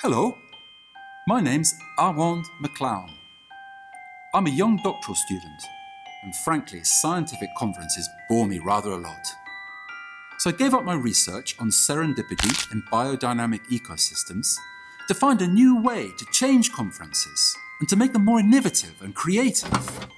Hello, my name's Armand McLeod. I'm a young doctoral student, and frankly, scientific conferences bore me rather a lot. So I gave up my research on serendipity in biodynamic ecosystems to find a new way to change conferences and to make them more innovative and creative.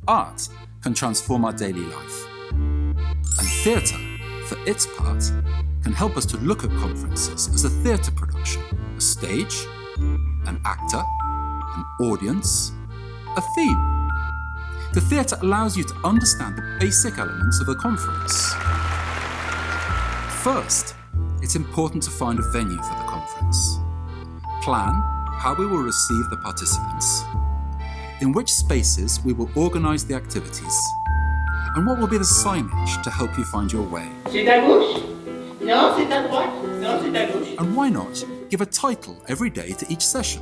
Art can transform our daily life, and theatre, for its part, can help us to look at conferences as a theatre production, a stage, an actor, an audience, a theme. The theatre allows you to understand the basic elements of a conference. First, it's important to find a venue for the conference. Plan how we will receive the participants, in which spaces we will organise the activities, and what will be the signage to help you find your way. C'est à gauche? Non, c'est à droite? Non, c'est à gauche. And why not give a title every day to each session?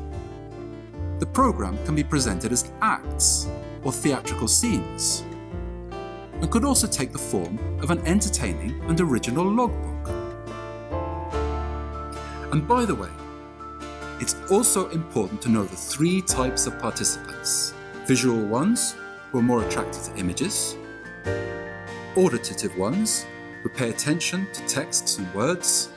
The programme can be presented as acts or theatrical scenes, and could also take the form of an entertaining and original logbook. And by the way, it's also important to know the three types of participants. Visual ones, who are more attracted to images. Auditative ones, who pay attention to texts and words.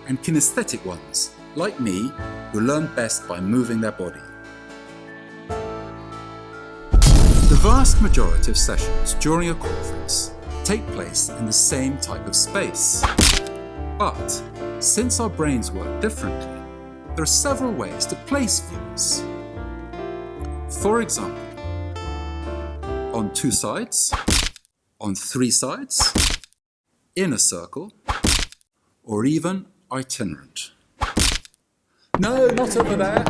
And kinesthetic ones, like me, who learn best by moving their body. The vast majority of sessions during a conference take place in the same type of space. But since our brains work differently, there are several ways to place viewers. For example, on two sides, on three sides, in a circle, or even itinerant. No, not over there.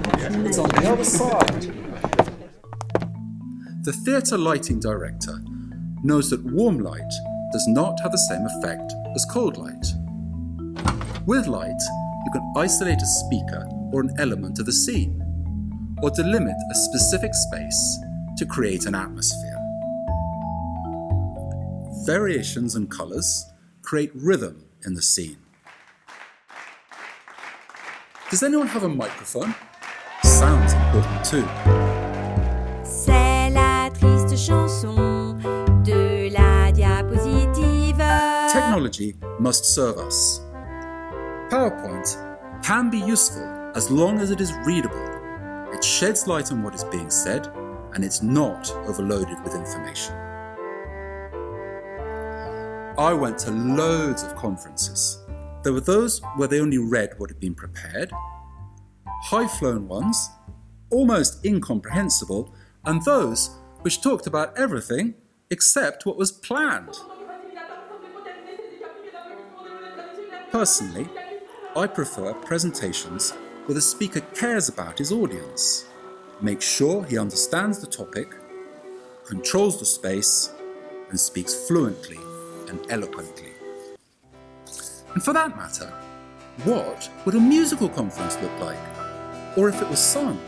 It's on the other side. The theatre lighting director knows that warm light does not have the same effect as cold light. With light, you can isolate a speaker or an element of the scene, or delimit a specific space to create an atmosphere. Variations in colours create rhythm in the scene. Does anyone have a microphone? Sound's important too. C'est la triste chanson de la diapositive. Technology must serve us. PowerPoint can be useful as long as it is readable. It sheds light on what is being said, and it's not overloaded with information. I went to loads of conferences. There were those where they only read what had been prepared, high-flown ones, almost incomprehensible, and those which talked about everything except what was planned. Personally, I prefer presentations where the speaker cares about his audience, makes sure he understands the topic, controls the space, and speaks fluently and eloquently. And for that matter, what would a musical conference look like? Or if it was sung?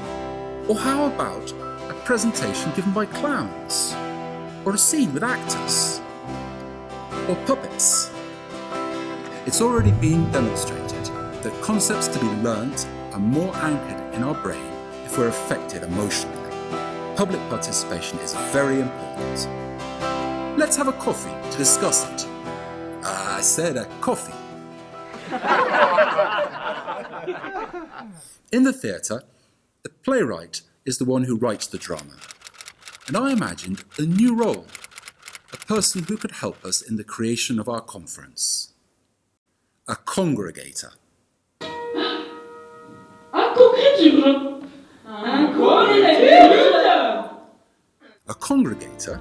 Or how about a presentation given by clowns? Or a scene with actors? Or puppets? It's already been demonstrated that concepts to be learnt are more anchored in our brain if we're affected emotionally. Public participation is very important. Let's have a coffee to discuss it. I said a coffee. In the theatre, the playwright is the one who writes the drama. And I imagined a new role, a person who could help us in the creation of our conference. A congregator. A congregator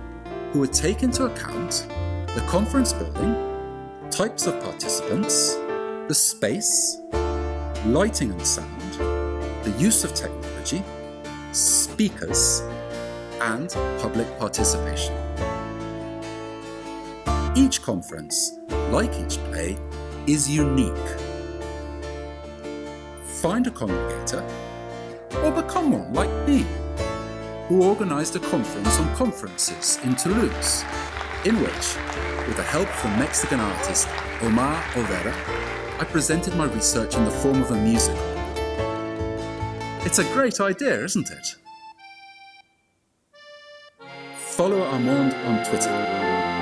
who would take into account the conference building, types of participants, the space, lighting and sound, the use of technology, speakers, and public participation. Each conference, like each play, is unique. find a congregator, or become one like me, who organised a conference on conferences in Toulouse, in which, with the help from Mexican artist Omar Olvera, I presented my research in the form of a musical. It's a great idea, isn't it? Follow Armand on Twitter.